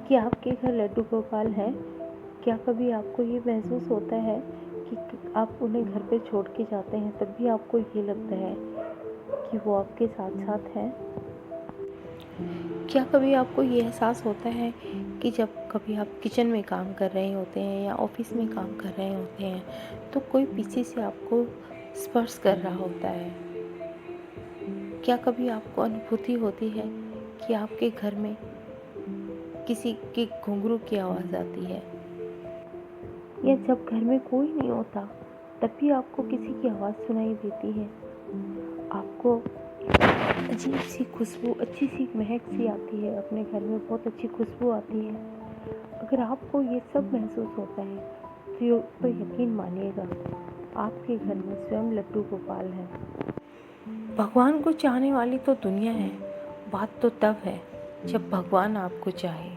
कि आपके घर लड्डू गोपाल हैं? क्या कभी आपको ये महसूस होता है कि आप उन्हें घर पे छोड़ के जाते हैं तब भी आपको ये लगता है कि वो आपके साथ साथ हैं? क्या कभी आपको ये एहसास होता है कि जब कभी आप किचन में काम कर रहे होते हैं या ऑफिस में काम कर रहे होते हैं तो कोई पीछे से आपको स्पर्श कर रहा होता है? क्या कभी आपको अनुभूति होती है कि आपके घर में किसी के घुंघरू की आवाज़ आती है, या जब घर में कोई नहीं होता तब भी आपको किसी की आवाज़ सुनाई देती है? आपको अजीब सी खुशबू, अच्छी सी महक सी आती है, अपने घर में बहुत अच्छी खुशबू आती है। अगर आपको ये सब महसूस होता है तो यकीन मानिएगा, आपके घर में स्वयं लड्डू गोपाल हैं। भगवान को चाहने वाली तो दुनिया है, बात तो तब है जब भगवान आपको चाहे।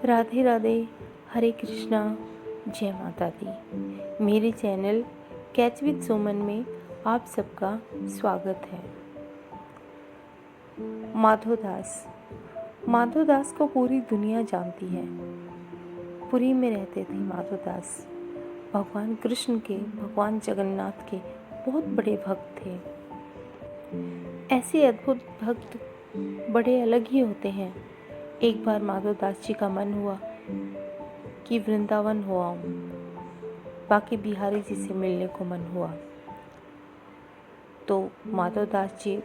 राधे राधे, हरे कृष्णा, जय माता दी। मेरे चैनल कैच विद सुमन में आप सबका स्वागत है। माधोदास को पूरी दुनिया जानती है। पुरी में रहते थे माधोदास। भगवान कृष्ण के, भगवान जगन्नाथ के बहुत बड़े भक्त थे। ऐसे अद्भुत भक्त बड़े अलग ही होते हैं। एक बार माधोदास जी का मन हुआ कि वृंदावन हो आऊं। बाकी बिहारी जी से मिलने को मन हुआ तो माधोदास जी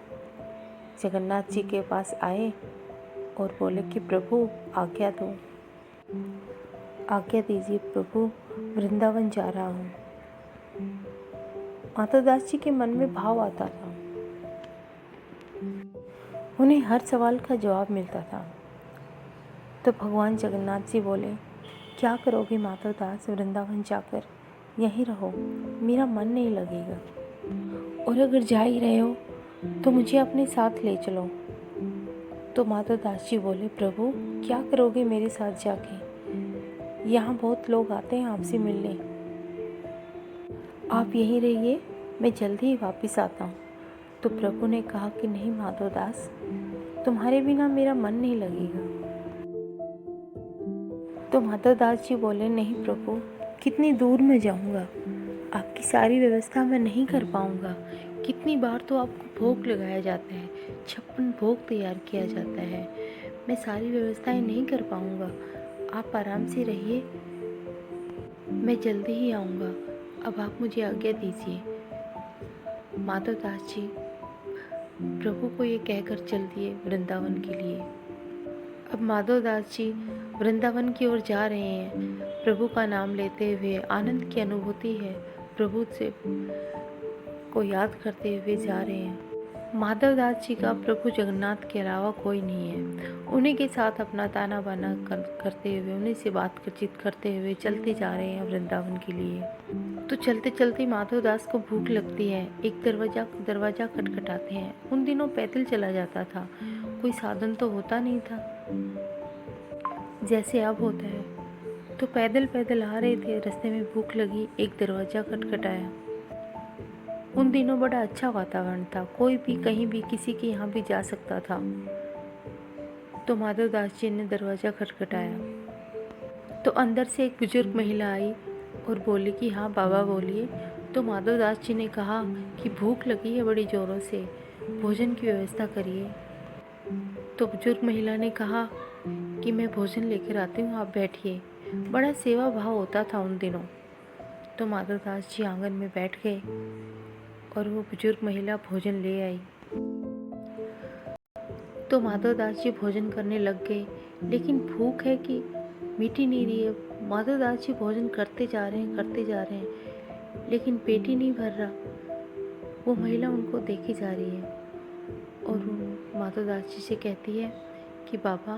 जगन्नाथ जी के पास आए और बोले कि प्रभु आज्ञा दो, आज्ञा दीजिए प्रभु, वृंदावन जा रहा हूँ। माधोदास जी के मन में भाव आता था, उन्हें हर सवाल का जवाब मिलता था। तो भगवान जगन्नाथ जी बोले, क्या करोगे माधोदास, वृंदावन जाकर? यहीं रहो, मेरा मन नहीं लगेगा, और अगर जा ही रहे हो तो मुझे अपने साथ ले चलो। तो माधोदास जी बोले, प्रभु क्या करोगे मेरे साथ जाके? यहाँ बहुत लोग आते हैं आपसे मिलने, आप यहीं रहिए, मैं जल्दी ही वापस आता हूँ। तो प्रभु ने कहा कि नहीं माधोदास, तुम्हारे बिना मेरा मन नहीं लगेगा। तो माधोदास जी बोले, नहीं प्रभु, कितनी दूर मैं जाऊँगा, आपकी सारी व्यवस्था मैं नहीं कर पाऊँगा। कितनी बार तो आपको भोग लगाया जाता है, 56 भोग तैयार किया जाता है, मैं सारी व्यवस्थाएं नहीं कर पाऊँगा। आप आराम से रहिए, मैं जल्दी ही आऊँगा, अब आप मुझे आज्ञा दीजिए। माधोदास जी प्रभु को ये कहकर चल दिए वृंदावन के लिए। अब माधोदास जी वृंदावन की ओर जा रहे हैं, प्रभु का नाम लेते हुए आनंद की अनुभूति है, प्रभु से को याद करते हुए जा रहे हैं। माधवदास जी का प्रभु जगन्नाथ के अलावा कोई नहीं है। उन्हीं के साथ अपना ताना बाना करते हुए, उन्हीं से बातचीत करते हुए चलते जा रहे हैं वृंदावन के लिए। तो चलते चलते माधवदास को भूख लगती है। एक दरवाजा खटखटाते हैं। उन दिनों पैदल चला जाता था, कोई साधन तो होता नहीं था जैसे अब होता है। तो पैदल पैदल आ रहे थे, रास्ते में भूख लगी, एक दरवाजा खटखटाया। उन दिनों बड़ा अच्छा वातावरण था, कोई भी कहीं भी किसी के यहाँ भी जा सकता था। तो माधवदास जी ने दरवाज़ा खटखटाया तो अंदर से एक बुजुर्ग महिला आई और बोली कि हाँ बाबा बोलिए। तो माधवदास जी ने कहा कि भूख लगी है बड़ी ज़ोरों से, भोजन की व्यवस्था करिए। तो बुजुर्ग महिला ने कहा कि मैं भोजन लेकर आती हूँ, आप बैठिए। बड़ा सेवा भाव होता था उन दिनों। तो माधवदास जी आंगन में बैठ गए और वो बुजुर्ग महिला भोजन ले आई। तो माधवदास जी भोजन करने लग गए, लेकिन भूख है कि मिटी नहीं रही है। माधवदास जी भोजन करते जा रहे हैं, लेकिन पेट ही नहीं भर रहा। वो महिला उनको देखी जा रही है और वो माधवदास जी से कहती है कि बाबा,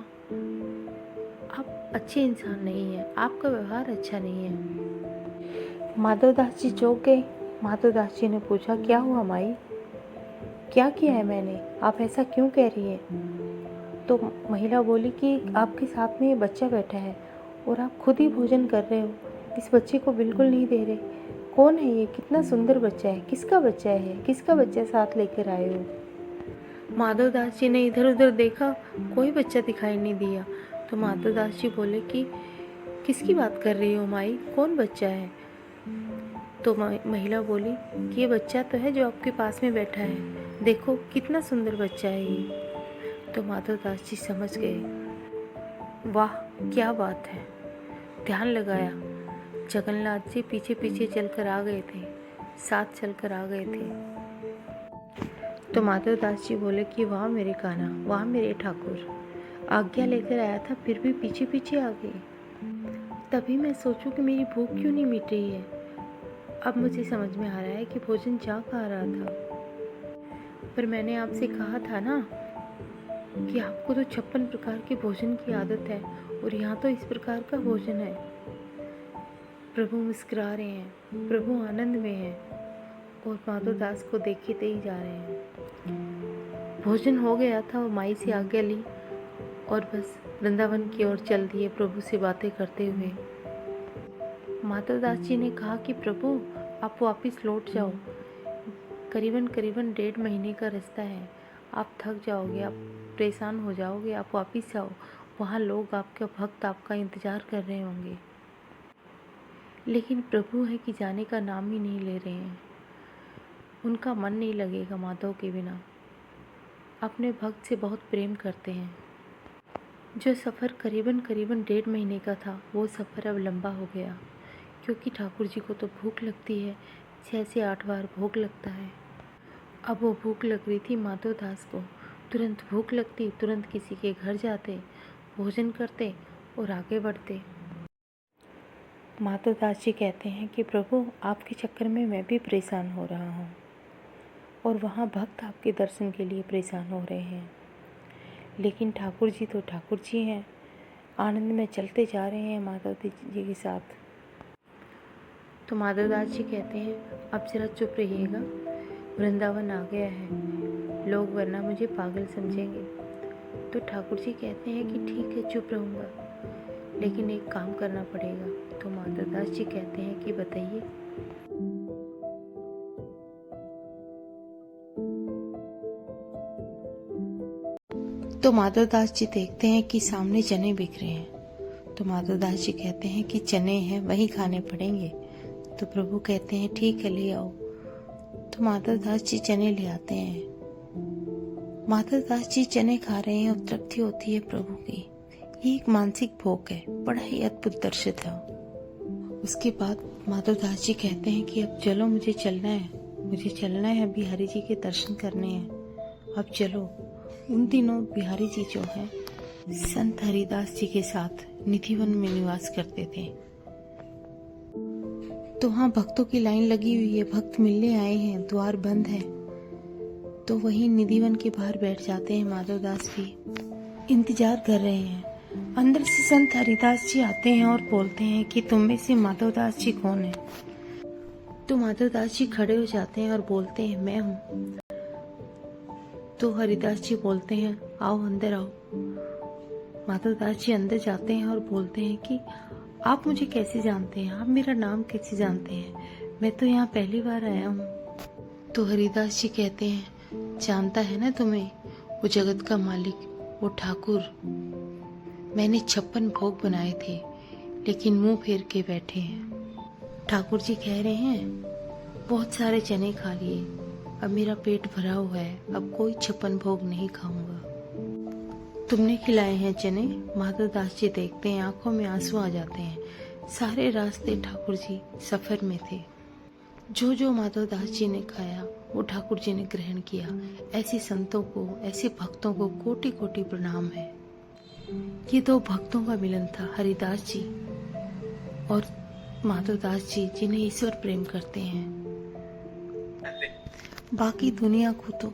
आप अच्छे इंसान नहीं हैं, आपका व्यवहार अच्छा नहीं है। माधवदास जी चौंक गए। माधवदास जी ने पूछा, क्या हुआ माई, क्या किया है मैंने, आप ऐसा क्यों कह रही है? तो महिला बोली कि आपके साथ में ये बच्चा बैठा है और आप खुद ही भोजन कर रहे हो, इस बच्चे को बिल्कुल नहीं दे रहे। कौन है ये, कितना सुंदर बच्चा है, किसका बच्चा है, किसका बच्चा साथ लेकर आए हो? माधवदास जी ने इधर उधर देखा, कोई बच्चा दिखाई नहीं दिया। तो माधवदास जी बोले कि किसकी बात कर रही हो माई, कौन बच्चा है? तो महिला बोली कि ये बच्चा तो है जो आपके पास में बैठा है, देखो कितना सुंदर बच्चा है ये। तो माधवदास जी समझ गए, वाह क्या बात है। ध्यान लगाया, जगन्नाथ जी पीछे पीछे चलकर आ गए थे, साथ चलकर आ गए थे। तो माधवदास जी बोले कि वाह मेरे कान्हा, वाह मेरे ठाकुर, आज्ञा लेकर आया था फिर भी पीछे पीछे आ गए। तभी मैं सोचूं कि मेरी भूख क्यों नहीं मिट रही है। अब मुझे समझ में आ रहा है कि भोजन जा खा रहा था, पर मैंने आपसे कहा था ना कि आपको तो 56 प्रकार के भोजन की आदत है और यहाँ तो इस प्रकार का भोजन है। प्रभु मुस्कुरा रहे हैं, प्रभु आनंद में हैं और माधवदास को देखते ही जा रहे हैं। भोजन हो गया था और माई से आज्ञा ली और बस वृंदावन की ओर चल दिए प्रभु से बातें करते हुए। माधवदास जी ने कहा कि प्रभु आप वापस लौट जाओ, करीबन 1.5 महीने का रास्ता है, आप थक जाओगे, आप परेशान हो जाओगे, आप वापस जाओ, वहाँ लोग आपके भक्त आपका इंतज़ार कर रहे होंगे। लेकिन प्रभु है कि जाने का नाम ही नहीं ले रहे हैं, उनका मन नहीं लगेगा माधव के बिना, अपने भक्त से बहुत प्रेम करते हैं। जो सफ़र करीबन 1.5 महीने का था वो सफ़र अब लंबा हो गया, क्योंकि ठाकुर जी को तो भूख लगती है, 6 से 8 बार भूख लगता है। अब वो भूख लग रही थी माधवदास को, तुरंत भूख लगती, तुरंत किसी के घर जाते, भोजन करते और आगे बढ़ते। माधवदास जी कहते हैं कि प्रभु आपके चक्कर में मैं भी परेशान हो रहा हूँ और वहाँ भक्त आपके दर्शन के लिए परेशान हो रहे हैं, लेकिन ठाकुर जी तो ठाकुर जी हैं, आनंद में चलते जा रहे हैं माधव जी के साथ। तो माधवदास जी कहते हैं अब जरा चुप रहिएगा, वृंदावन आ गया है, लोग वरना मुझे पागल समझेंगे। तो ठाकुर जी कहते हैं कि ठीक है चुप रहूँगा, लेकिन एक काम करना पड़ेगा। तो माधवदास जी कहते हैं कि बताइए। तो माधवदास जी देखते हैं कि सामने चने बिक रहे हैं। तो माधवदास जी कहते हैं कि चने हैं वही खाने पड़ेंगे। तो प्रभु कहते हैं ठीक है ले आओ। तो माधवदास जी चने ले आते हैं। माधवदास जी चने खा रहे हैं और तृप्ति होती है प्रभु की। ये एक मानसिक भोग है, बड़ा ही अद्भुत दृश्य था। उसके बाद माधवदास जी कहते हैं कि अब चलो मुझे चलना है, बिहारी जी के दर्शन करने हैं, अब चलो। उन दिनों बिहारी जी जो हैं संत हरिदास जी के साथ निधिवन में निवास करते थे। तो वहाँ भक्तों की लाइन लगी हुई है, भक्त मिलने आए हैं, द्वार बंद है। तो वहीं निधिवन के बाहर बैठ जाते हैं माधवदास जी, इंतजार कर रहे हैं। अंदर से संत हरिदास जी आते हैं और बोलते हैं कि तुम में से माधवदास जी कौन है? तो माधवदास जी खड़े हो जाते हैं और बोलते हैं मैं हूँ। तो हरिदास जी बोलते हैं आओ अंदर आओ। माधवदास जी अंदर जाते हैं और बोलते हैं कि आप मुझे कैसे जानते हैं, आप मेरा नाम कैसे जानते हैं, मैं तो यहाँ पहली बार आया हूँ। तो हरिदास जी कहते हैं जानता है ना तुम्हें, वो जगत का मालिक, वो ठाकुर, मैंने 56 भोग बनाए थे लेकिन मुंह फेर के बैठे हैं। ठाकुर जी कह रहे हैं बहुत सारे चने खा लिए, अब मेरा पेट भरा हुआ है, अब कोई 56 भोग नहीं खाऊंगा। तुमने खिलाए हैं चने? माधवदास जी देखते हैं, आंखों में आंसू आ जाते हैं। सारे रास्ते ठाकुर जी सफर में थे, जो जो माधवदास जी ने खाया वो ठाकुर जी ने ग्रहण किया। ऐसे संतों को, ऐसे भक्तों को कोटि कोटि प्रणाम है। ये दो भक्तों का मिलन था, हरिदास जी और माधवदास जी, जिन्हें ईश्वर प्रेम करते हैं। बाकी दुनिया को तो,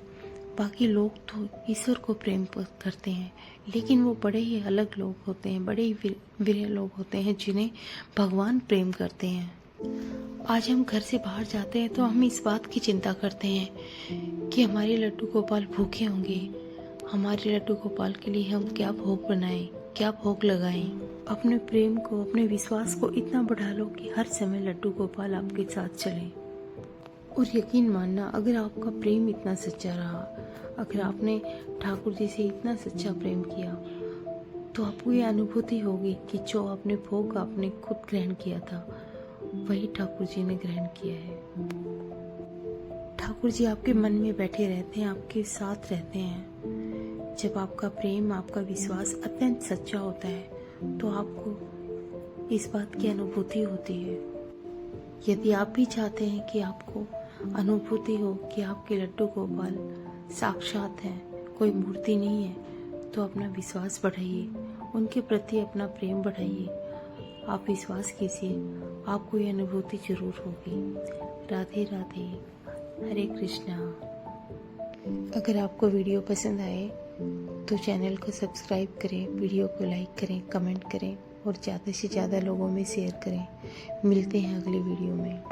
बाकी लोग तो ईश्वर को प्रेम करते हैं, लेकिन वो बड़े ही अलग लोग होते हैं, बड़े ही विरह लोग होते हैं जिन्हें भगवान प्रेम करते हैं। आज हम घर से बाहर जाते हैं तो हम इस बात की चिंता करते हैं कि हमारे लड्डू गोपाल भूखे होंगे, हमारे लड्डू गोपाल के लिए हम क्या भोग बनाएं, क्या भोग लगाएं। अपने प्रेम को, अपने विश्वास को इतना बढ़ा लो कि हर समय लड्डू गोपाल आपके साथ चलें। और यकीन मानना, अगर आपका प्रेम इतना सच्चा रहा, अगर आपने ठाकुर जी से इतना सच्चा प्रेम किया, तो आपको ये अनुभूति होगी कि जो आपने भोग आपने खुद ग्रहण किया था वही ठाकुर जी ने ग्रहण किया है। ठाकुर जी आपके मन में बैठे रहते हैं, आपके साथ रहते हैं। जब आपका प्रेम, आपका विश्वास अत्यंत सच्चा होता है तो आपको इस बात की अनुभूति होती है। यदि आप भी चाहते हैं कि आपको अनुभूति हो कि आपके लड्डू गोपाल साक्षात हैं, कोई मूर्ति नहीं है, तो अपना विश्वास बढ़ाइए, उनके प्रति अपना प्रेम बढ़ाइए। आप विश्वास कीजिए, आपको ये अनुभूति जरूर होगी। राधे राधे, हरे कृष्णा। अगर आपको वीडियो पसंद आए तो चैनल को सब्सक्राइब करें, वीडियो को लाइक करें, कमेंट करें और ज़्यादा से ज़्यादा लोगों में शेयर करें। मिलते हैं अगले वीडियो में।